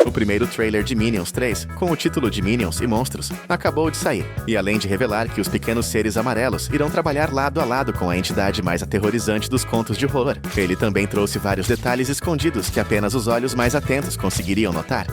O primeiro trailer de Minions 3, com o título de Minions e Monstros, acabou de sair. E além de revelar que os pequenos seres amarelos irão trabalhar lado a lado com a entidade mais aterrorizante dos contos de horror, ele também trouxe vários detalhes escondidos que apenas os olhos mais atentos conseguiriam notar.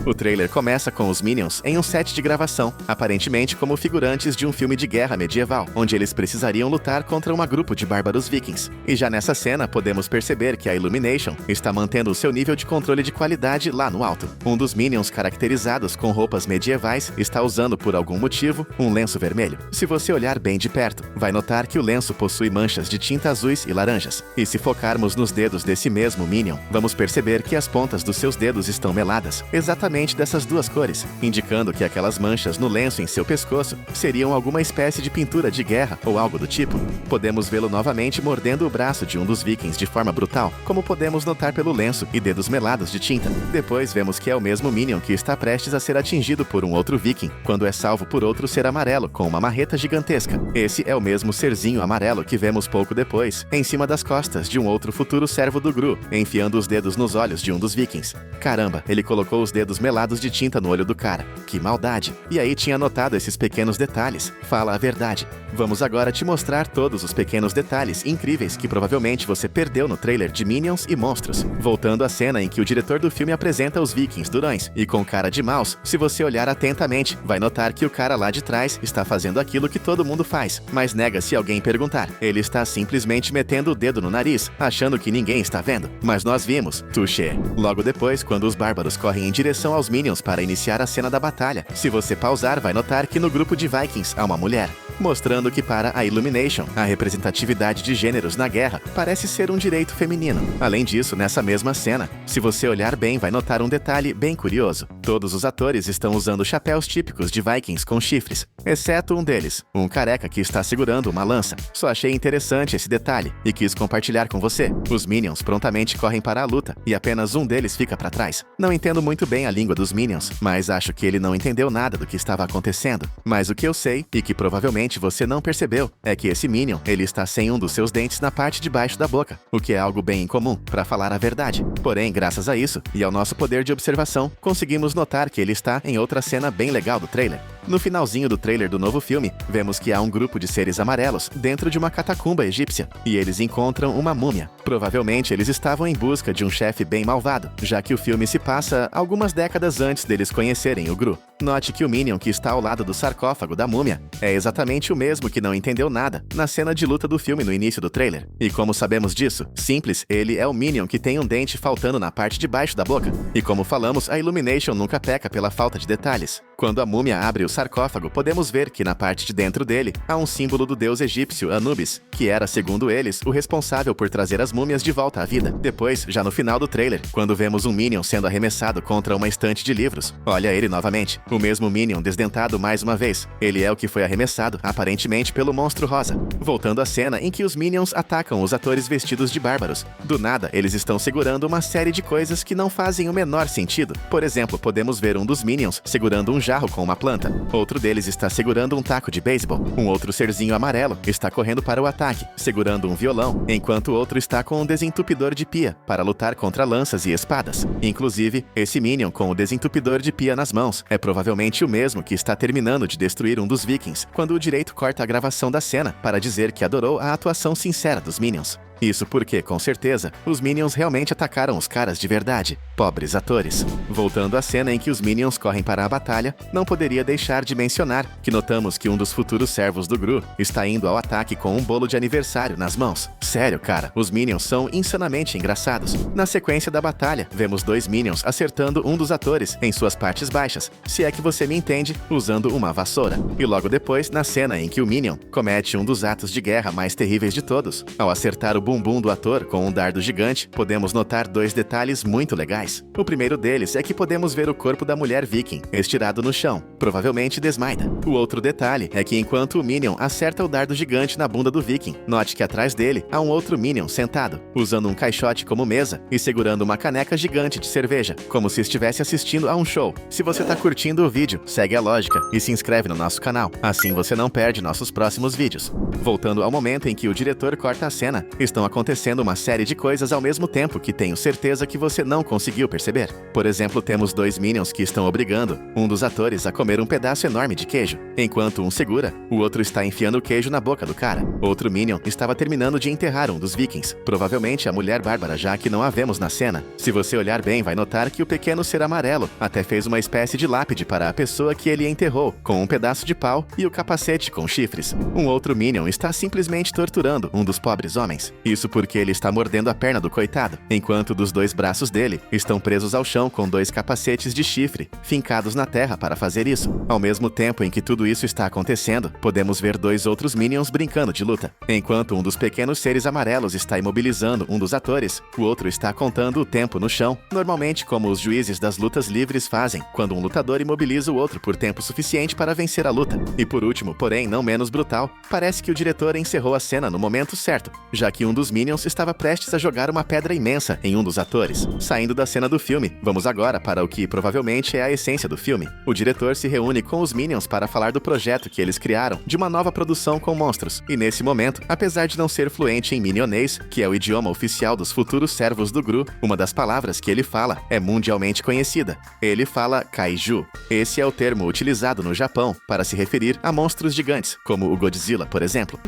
O trailer começa com os Minions em um set de gravação, aparentemente como figurantes de um filme de guerra medieval, onde eles precisariam lutar contra um grupo de bárbaros vikings. E já nessa cena, podemos perceber que a Illumination está mantendo o seu nível de controle de qualidade lá no alto. Um dos Minions caracterizados com roupas medievais está usando, por algum motivo, um lenço vermelho. Se você olhar bem de perto, vai notar que o lenço possui manchas de tinta azuis e laranjas. E se focarmos nos dedos desse mesmo Minion, vamos perceber que as pontas dos seus dedos estão meladas, exatamente dessas duas cores, indicando que aquelas manchas no lenço em seu pescoço seriam alguma espécie de pintura de guerra ou algo do tipo. Podemos vê-lo novamente mordendo o braço de um dos vikings de forma brutal, como podemos notar pelo lenço e dedos melados de tinta. Depois vemos que é o mesmo Minion que está prestes a ser atingido por um outro viking, quando é salvo por outro ser amarelo com uma marreta gigantesca. Esse é o mesmo serzinho amarelo que vemos pouco depois, em cima das costas de um outro futuro servo do Gru, enfiando os dedos nos olhos de um dos vikings. Caramba, ele colocou os dedos melados de tinta no olho do cara. Que maldade! E aí tinha notado esses pequenos detalhes. Fala a verdade. Vamos agora te mostrar todos os pequenos detalhes incríveis que provavelmente você perdeu no trailer de Minions e Monstros. Voltando à cena em que o diretor do filme apresenta os vikings durões, e com cara de maus, se você olhar atentamente, vai notar que o cara lá de trás está fazendo aquilo que todo mundo faz, mas nega se alguém perguntar. Ele está simplesmente metendo o dedo no nariz, achando que ninguém está vendo. Mas nós vimos. Touché. Logo depois, quando os bárbaros correm em direção aos Minions para iniciar a cena da batalha, se você pausar, vai notar que no grupo de Vikings há uma mulher, mostrando que para a Illumination, a representatividade de gêneros na guerra parece ser um direito feminino. Além disso, nessa mesma cena, se você olhar bem, vai notar um detalhe bem curioso. Todos os atores estão usando chapéus típicos de Vikings com chifres, exceto um deles, um careca que está segurando uma lança. Só achei interessante esse detalhe e quis compartilhar com você. Os Minions prontamente correm para a luta e apenas um deles fica para trás. Não entendo muito bem a língua dos Minions, mas acho que ele não entendeu nada do que estava acontecendo. Mas o que eu sei, e que provavelmente você não percebeu, é que esse Minion, ele está sem um dos seus dentes na parte de baixo da boca, o que é algo bem incomum, para falar a verdade. Porém, graças a isso, e ao nosso poder de observação, conseguimos notar que ele está em outra cena bem legal do trailer. No finalzinho do trailer do novo filme, vemos que há um grupo de seres amarelos dentro de uma catacumba egípcia, e eles encontram uma múmia. Provavelmente eles estavam em busca de um chefe bem malvado, já que o filme se passa algumas décadas antes deles conhecerem o Gru. Note que o Minion que está ao lado do sarcófago da múmia é exatamente o mesmo que não entendeu nada na cena de luta do filme no início do trailer. E como sabemos disso? Simples, ele é o Minion que tem um dente faltando na parte de baixo da boca. E como falamos, a Illumination nunca peca pela falta de detalhes. Quando a múmia abre o sarcófago, podemos ver que na parte de dentro dele há um símbolo do deus egípcio Anubis, que era, segundo eles, o responsável por trazer as múmias de volta à vida. Depois, já no final do trailer, quando vemos um Minion sendo arremessado contra uma estante de livros, olha ele novamente. O mesmo Minion desdentado mais uma vez. Ele é o que foi arremessado, aparentemente pelo monstro rosa. Voltando à cena em que os Minions atacam os atores vestidos de bárbaros. Do nada, eles estão segurando uma série de coisas que não fazem o menor sentido. Por exemplo, podemos ver um dos Minions segurando um jarro com uma planta. Outro deles está segurando um taco de beisebol. Um outro serzinho amarelo está correndo para o ataque, segurando um violão, enquanto o outro está com um desentupidor de pia para lutar contra lanças e espadas. Inclusive, esse Minion com o desentupidor de pia nas mãos é provavelmente o mesmo que está terminando de destruir um dos Vikings, quando o direito corta a gravação da cena para dizer que adorou a atuação sincera dos Minions. Isso porque, com certeza, os Minions realmente atacaram os caras de verdade. Pobres atores. Voltando à cena em que os Minions correm para a batalha, não poderia deixar de mencionar que notamos que um dos futuros servos do Gru está indo ao ataque com um bolo de aniversário nas mãos. Sério, cara, os Minions são insanamente engraçados. Na sequência da batalha, vemos dois Minions acertando um dos atores em suas partes baixas, se é que você me entende, usando uma vassoura. E logo depois, na cena em que o Minion comete um dos atos de guerra mais terríveis de todos, ao acertar o bumbum do ator com um dardo gigante, podemos notar dois detalhes muito legais. O primeiro deles é que podemos ver o corpo da mulher viking estirado no chão, provavelmente desmaida. O outro detalhe é que enquanto o Minion acerta o dardo gigante na bunda do viking, note que atrás dele há um outro Minion sentado, usando um caixote como mesa e segurando uma caneca gigante de cerveja, como se estivesse assistindo a um show. Se você tá curtindo o vídeo, segue a lógica e se inscreve no nosso canal, assim você não perde nossos próximos vídeos. Voltando ao momento em que o diretor corta a cena, estão acontecendo uma série de coisas ao mesmo tempo que tenho certeza que você não conseguiu perceber. Por exemplo, temos dois Minions que estão obrigando um dos atores a comer um pedaço enorme de queijo. Enquanto um segura, o outro está enfiando o queijo na boca do cara. Outro Minion estava terminando de enterrar um dos vikings, provavelmente a mulher bárbara, já que não a vemos na cena. Se você olhar bem, vai notar que o pequeno ser amarelo até fez uma espécie de lápide para a pessoa que ele enterrou, com um pedaço de pau e o capacete com chifres. Um outro Minion está simplesmente torturando um dos pobres homens. Isso porque ele está mordendo a perna do coitado, enquanto dos dois braços dele estão presos ao chão com dois capacetes de chifre, fincados na terra para fazer isso. Ao mesmo tempo em que tudo isso está acontecendo, podemos ver dois outros Minions brincando de luta. Enquanto um dos pequenos seres amarelos está imobilizando um dos atores, o outro está contando o tempo no chão, normalmente como os juízes das lutas livres fazem, quando um lutador imobiliza o outro por tempo suficiente para vencer a luta. E por último, porém não menos brutal, parece que o diretor encerrou a cena no momento certo, já que um dos Minions estava prestes a jogar uma pedra imensa em um dos atores. Saindo da cena do filme, vamos agora para o que provavelmente é a essência do filme. O diretor se reúne com os Minions para falar do projeto que eles criaram, de uma nova produção com monstros. E nesse momento, apesar de não ser fluente em minionês, que é o idioma oficial dos futuros servos do Gru, uma das palavras que ele fala é mundialmente conhecida. Ele fala kaiju. Esse é o termo utilizado no Japão para se referir a monstros gigantes, como o Godzilla, por exemplo.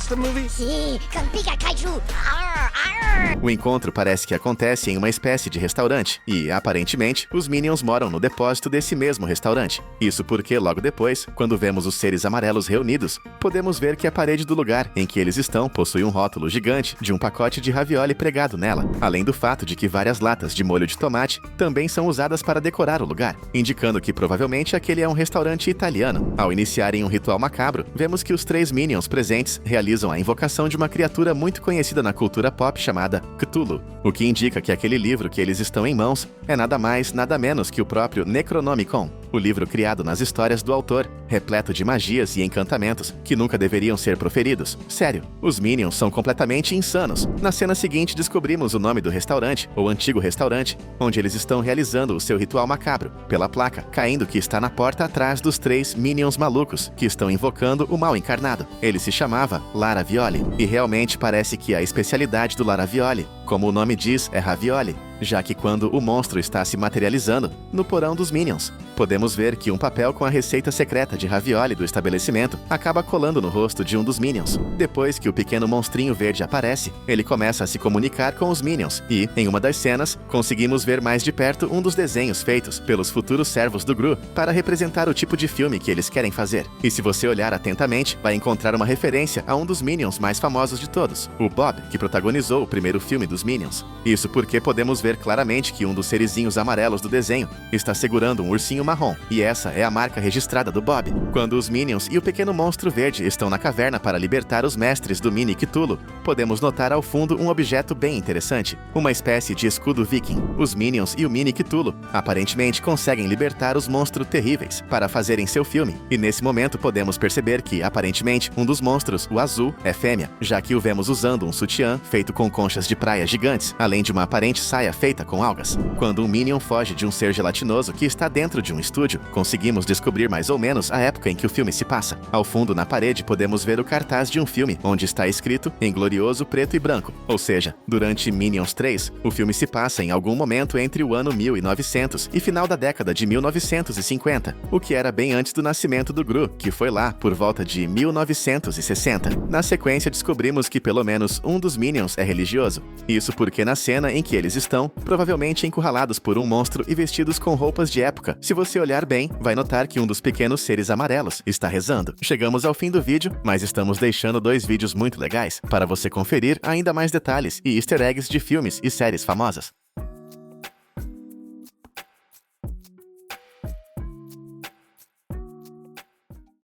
O encontro parece que acontece em uma espécie de restaurante, e, aparentemente, os Minions moram no depósito desse mesmo restaurante. Isso porque, logo depois, quando vemos os seres amarelos reunidos, podemos ver que a parede do lugar em que eles estão possui um rótulo gigante de um pacote de ravioli pregado nela, além do fato de que várias latas de molho de tomate também são usadas para decorar o lugar, indicando que provavelmente aquele é um restaurante italiano. Ao iniciarem um ritual macabro, vemos que os três Minions presentes realizam a invocação de uma criatura muito conhecida na cultura pop chamada Cthulhu, o que indica que aquele livro que eles estão em mãos é nada mais, nada menos que o próprio Necronomicon, o livro criado nas histórias do autor, repleto de magias e encantamentos que nunca deveriam ser proferidos. Sério, os Minions são completamente insanos. Na cena seguinte descobrimos o nome do restaurante, ou antigo restaurante, onde eles estão realizando o seu ritual macabro, pela placa caindo que está na porta atrás dos três Minions malucos que estão invocando o mal encarnado. Ele se chamava Laravioli, e realmente parece que a especialidade do Laravioli, como o nome diz, é ravioli, já que quando o monstro está se materializando no porão dos Minions, podemos ver que um papel com a receita secreta de ravioli do estabelecimento acaba colando no rosto de um dos Minions. Depois que o pequeno monstrinho verde aparece, ele começa a se comunicar com os Minions e, em uma das cenas, conseguimos ver mais de perto um dos desenhos feitos pelos futuros servos do Gru para representar o tipo de filme que eles querem fazer. E se você olhar atentamente, vai encontrar uma referência a um dos Minions mais famosos de todos, o Bob, que protagonizou o primeiro filme dos Minions. Isso porque podemos ver claramente que um dos serizinhos amarelos do desenho está segurando um ursinho marrom, e essa é a marca registrada do Bob. Quando os Minions e o pequeno monstro verde estão na caverna para libertar os mestres do mini Cthulhu, podemos notar ao fundo um objeto bem interessante, uma espécie de escudo viking. Os Minions e o mini Cthulhu aparentemente conseguem libertar os monstros terríveis para fazerem seu filme, e nesse momento podemos perceber que, aparentemente, um dos monstros, o azul, é fêmea, já que o vemos usando um sutiã feito com conchas de praia gigantes, além de uma aparente saia feita com algas. Quando um Minion foge de um ser gelatinoso que está dentro de um estúdio, conseguimos descobrir mais ou menos a época em que o filme se passa. Ao fundo, na parede, podemos ver o cartaz de um filme, onde está escrito em glorioso preto e branco. Ou seja, durante Minions 3, o filme se passa em algum momento entre o ano 1900 e final da década de 1950, o que era bem antes do nascimento do Gru, que foi lá por volta de 1960. Na sequência, descobrimos que pelo menos um dos Minions é religioso. Isso porque na cena em que eles estão, provavelmente encurralados por um monstro e vestidos com roupas de época, se você olhar bem, vai notar que um dos pequenos seres amarelos está rezando. Chegamos ao fim do vídeo, mas estamos deixando 2 vídeos muito legais para você conferir ainda mais detalhes e easter eggs de filmes e séries famosas.